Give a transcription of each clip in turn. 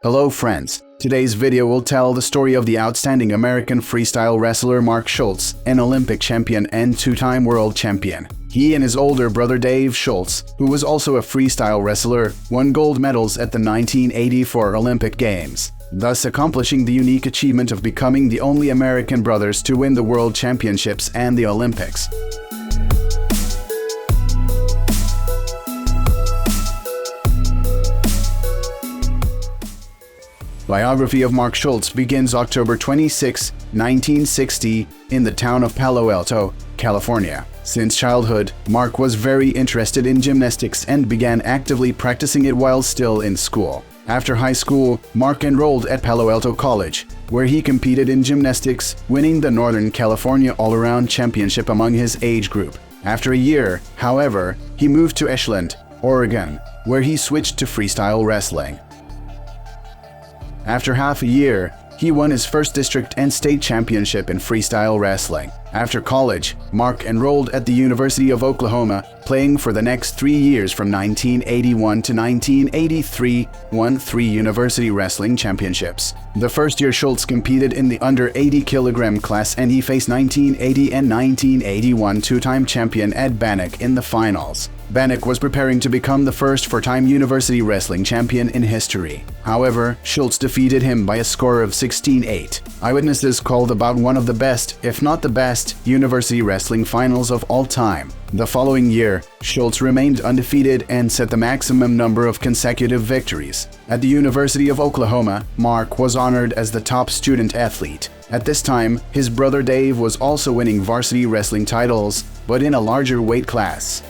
Hello friends, today's video will tell the story of the outstanding American freestyle wrestler Mark Schultz, an Olympic champion and two-time world champion. He and his older brother Dave Schultz, who was also a freestyle wrestler, won gold medals at the 1984 Olympic Games, thus accomplishing the unique achievement of becoming the only American brothers to win the World Championships and the Olympics. Biography of Mark Schultz begins October 26, 1960, in the town of Palo Alto, California. Since childhood, Mark was very interested in gymnastics and began actively practicing it while still in school. After high school, Mark enrolled at Palo Alto College, where he competed in gymnastics, winning the Northern California All-Around Championship among his age group. After a year, however, he moved to Ashland, Oregon, where he switched to freestyle wrestling. After half a year, he won his first district and state championship in freestyle wrestling. After college, Mark enrolled at the University of Oklahoma, playing for the next 3 years from 1981 to 1983, won 3 university wrestling championships. The first year Schultz competed in the under 80 kilogram class and he faced 1980 and 1981 two-time champion Ed Bannock in the finals. Bannock was preparing to become the first four-time university wrestling champion in history. However, Schultz defeated him by a score of 16-8. Eyewitnesses called the bout one of the best, if not the best, university wrestling finals of all time. The following year, Schultz remained undefeated and set the maximum number of consecutive victories. At the University of Oklahoma, Mark was honored as the top student athlete. At this time, his brother Dave was also winning varsity wrestling titles, but in a larger weight class.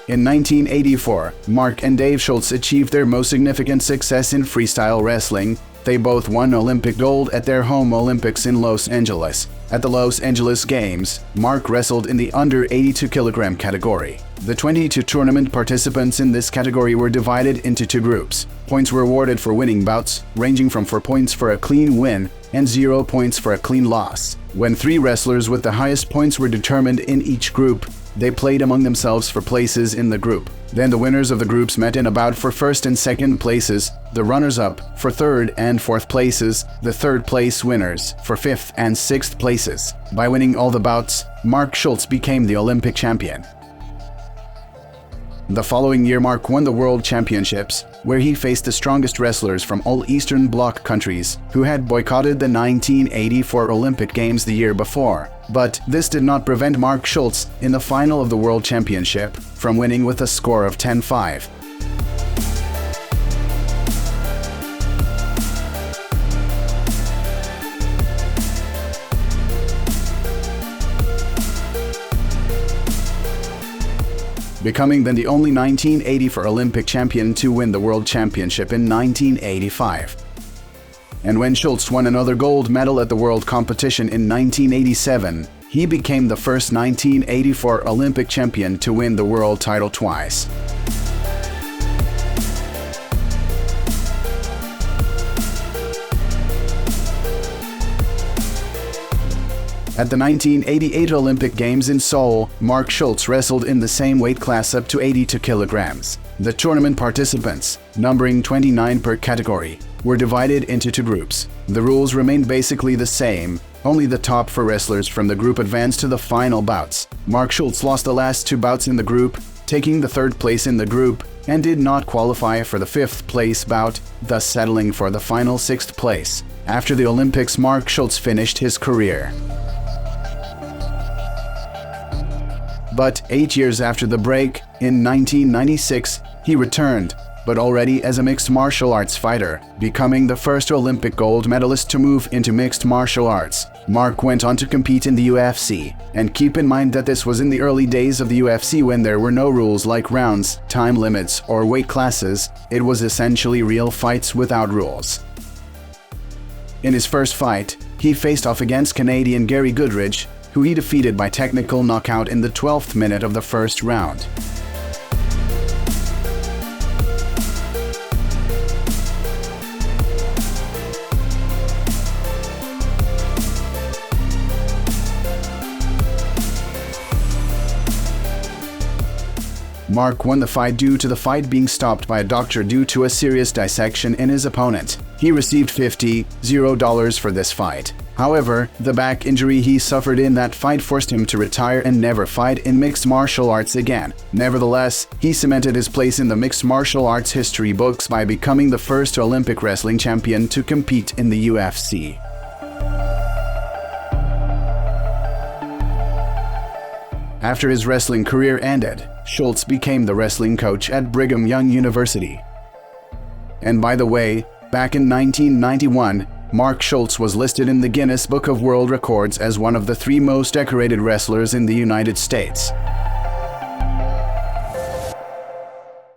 In 1984, Mark and Dave Schultz achieved their most significant success in freestyle wrestling. They both won Olympic gold at their home Olympics in Los Angeles. At the Los Angeles Games, Mark wrestled in the under 82 kilogram category. The 22 tournament participants in this category were divided into 2 groups. Points were awarded for winning bouts, ranging from 4 points for a clean win and 0 points for a clean loss. When 3 wrestlers with the highest points were determined in each group, they played among themselves for places in the group. Then the winners of the groups met in a bout for first and second places, the runners-up for third and fourth places, the third place winners for fifth and sixth places. By winning all the bouts, Mark Schultz became the Olympic champion. The following year, Mark won the World Championships, where he faced the strongest wrestlers from all Eastern Bloc countries who had boycotted the 1984 Olympic Games the year before. But this did not prevent Mark Schultz in the final of the World Championship from winning with a score of 10-5. Becoming then the only 1984 Olympic champion to win the World Championship in 1985. And when Schultz won another gold medal at the World Competition in 1987, he became the first 1984 Olympic champion to win the world title twice. At the 1988 Olympic Games in Seoul, Mark Schultz wrestled in the same weight class up to 82 kilograms. The tournament participants, numbering 29 per category, were divided into 2 groups. The rules remained basically the same, only the top 4 wrestlers from the group advanced to the final bouts. Mark Schultz lost the last 2 bouts in the group, taking the 3rd place in the group, and did not qualify for the 5th place bout, thus settling for the final 6th place. After the Olympics, Mark Schultz finished his career. But 8 years after the break, in 1996, he returned, but already as a mixed martial arts fighter, becoming the first Olympic gold medalist to move into mixed martial arts. Mark went on to compete in the UFC, and keep in mind that this was in the early days of the UFC when there were no rules like rounds, time limits, or weight classes. It was essentially real fights without rules. In his first fight, he faced off against Canadian Gary Goodridge, who he defeated by technical knockout in the 12th minute of the first round. Mark won the fight due to the fight being stopped by a doctor due to a serious dissection in his opponent. He received $50 for this fight. However, the back injury he suffered in that fight forced him to retire and never fight in mixed martial arts again. Nevertheless, he cemented his place in the mixed martial arts history books by becoming the first Olympic wrestling champion to compete in the UFC. After his wrestling career ended, Schultz became the wrestling coach at Brigham Young University. And by the way, back in 1991, Mark Schultz was listed in the Guinness Book of World Records as one of the 3 most decorated wrestlers in the United States.